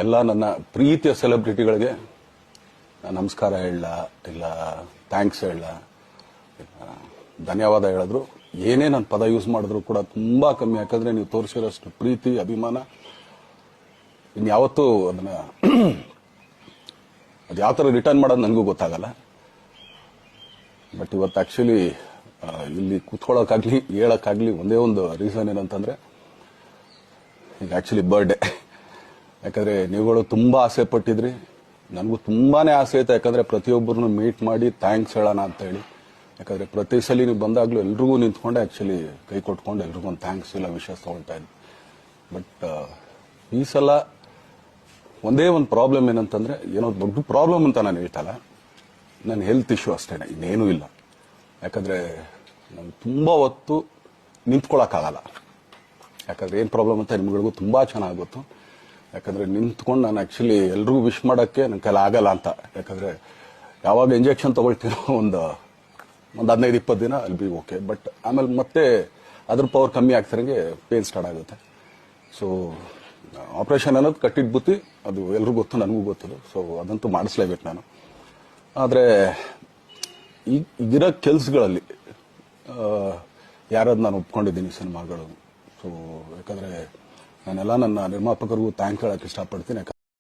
ಎಲ್ಲ ನನ್ನ ಪ್ರೀತಿಯ ಸೆಲೆಬ್ರಿಟಿಗಳಿಗೆ ನಮಸ್ಕಾರ ಹೇಳ ಇಲ್ಲ ಥ್ಯಾಂಕ್ಸ್ ಹೇಳ ಧನ್ಯವಾದ ಹೇಳಿದ್ರು ಏನೇ ನನ್ನ ಪದ ಯೂಸ್ ಮಾಡಿದ್ರು ಕೂಡ ತುಂಬಾ ಕಮ್ಮಿ. ಯಾಕಂದ್ರೆ ನೀವು ತೋರಿಸಿರೋಷ್ಟು ಪ್ರೀತಿ ಅಭಿಮಾನ ಇನ್ಯಾವತ್ತೂ ಅದನ್ನ ಅದು ಯಾವ ಥರ ರಿಟರ್ನ್ ಮಾಡೋದು ನನಗೂ ಗೊತ್ತಾಗಲ್ಲ. ಬಟ್ ಇವತ್ತು ಆಕ್ಚುಲಿ ಇಲ್ಲಿ ಕೂತ್ಕೊಳ್ಳೋಕ್ಕಾಗ್ಲಿ ಹೇಳೋಕ್ಕಾಗ್ಲಿ ಒಂದೇ ಒಂದು ರೀಸನ್ ಏನಂತಂದ್ರೆ ಈಗ ಆಕ್ಚುಲಿ ಬರ್ಡೇ. ಯಾಕಂದ್ರೆ ನೀವುಗಳು ತುಂಬಾ ಆಸೆ ಪಟ್ಟಿದ್ರಿ, ನನಗೂ ತುಂಬಾನೇ ಆಸೆ ಐತೆ. ಯಾಕಂದ್ರೆ ಪ್ರತಿಯೊಬ್ಬರನ್ನು ಮೀಟ್ ಮಾಡಿ ಥ್ಯಾಂಕ್ಸ್ ಹೇಳೋಣ ಅಂತ ಹೇಳಿ. ಯಾಕಂದ್ರೆ ಪ್ರತಿ ಸಲ ನೀವು ಬಂದಾಗ್ಲೂ ಎಲ್ರಿಗೂ ನಿಂತ್ಕೊಂಡೆ ಆಕ್ಚುಲಿ ಕೈ ಕೊಟ್ಕೊಂಡು ಎಲ್ರಿಗೂ ಒಂದು ಥ್ಯಾಂಕ್ಸ್ ಇಲ್ಲ ವಿಷಯ ತಗೊಳ್ತಾ ಇದ್ದೆ. ಬಟ್ ಈ ಸಲ ಒಂದೇ ಒಂದು ಪ್ರಾಬ್ಲಮ್ ಏನಂತಂದ್ರೆ, ಏನೋ ದೊಡ್ಡ ಪ್ರಾಬ್ಲಮ್ ಅಂತ ನಾನು ಹೇಳ್ತಲ್ಲ, ನನ್ನ ಹೆಲ್ತ್ ಇಶ್ಯೂ ಅಷ್ಟೇನೆ, ಇನ್ನೇನೂ ಇಲ್ಲ. ಯಾಕಂದ್ರೆ ನಾನು ತುಂಬಾ ಹೊತ್ತು ನಿಂತ್ಕೊಳ್ಳೋಕ್ಕಾಗಲ್ಲ. ಯಾಕಂದ್ರೆ ಏನ್ ಪ್ರಾಬ್ಲಮ್ ಅಂತ ನಿಮ್ಗಳಿಗೂ ತುಂಬಾ ಚೆನ್ನಾಗಿ ಗೊತ್ತು. ಯಾಕಂದ್ರೆ ನಿಂತ್ಕೊಂಡು ನಾನು ಆಕ್ಚುಲಿ ಎಲ್ರಿಗೂ ವಿಶ್ ಮಾಡೋಕ್ಕೆ ನನ್ನ ಕೈಲಿ ಆಗಲ್ಲ ಅಂತ. ಯಾಕಂದ್ರೆ ಯಾವಾಗ ಇಂಜೆಕ್ಷನ್ ತಗೊಳ್ತೀನೋ ಒಂದು 15-20 ದಿನ ಅಲ್ಲಿ ಬಿ ಓಕೆ. ಬಟ್ ಆಮೇಲೆ ಮತ್ತೆ ಅದ್ರ ಪವರ್ ಕಮ್ಮಿ ಆಗ್ತಿರಂಗೆ ಪೇನ್ ಸ್ಟಾರ್ಟ್ ಆಗುತ್ತೆ. ಸೊ ಆಪರೇಷನ್ ಅನ್ನೋದು ಕಟ್ಟಿಟ್ಟು ಬುತ್ತಿ, ಅದು ಎಲ್ರಿಗೂ ಗೊತ್ತು, ನನಗೂ ಗೊತ್ತದು. ಸೊ ಅದಂತೂ ಮಾಡಿಸ್ಲೇಬೇಕು ನಾನು. ಆದರೆ ಈಗಿರೋ ಕೆಲ್ಸಗಳಲ್ಲಿ ಯಾರಾದ್ರು ನಾನು ಒಪ್ಕೊಂಡಿದ್ದೀನಿ ಸಿನಿಮಾಗಳು. ಸೊ ಯಾಕಂದ್ರೆ ನಾನೆಲ್ಲ ನನ್ನ ನಿರ್ಮಾಪಕರಿಗೂ ಥ್ಯಾಂಕ್ ಹೇಳಕ್ಕೆ ಇಷ್ಟಪಡ್ತೀನಿ.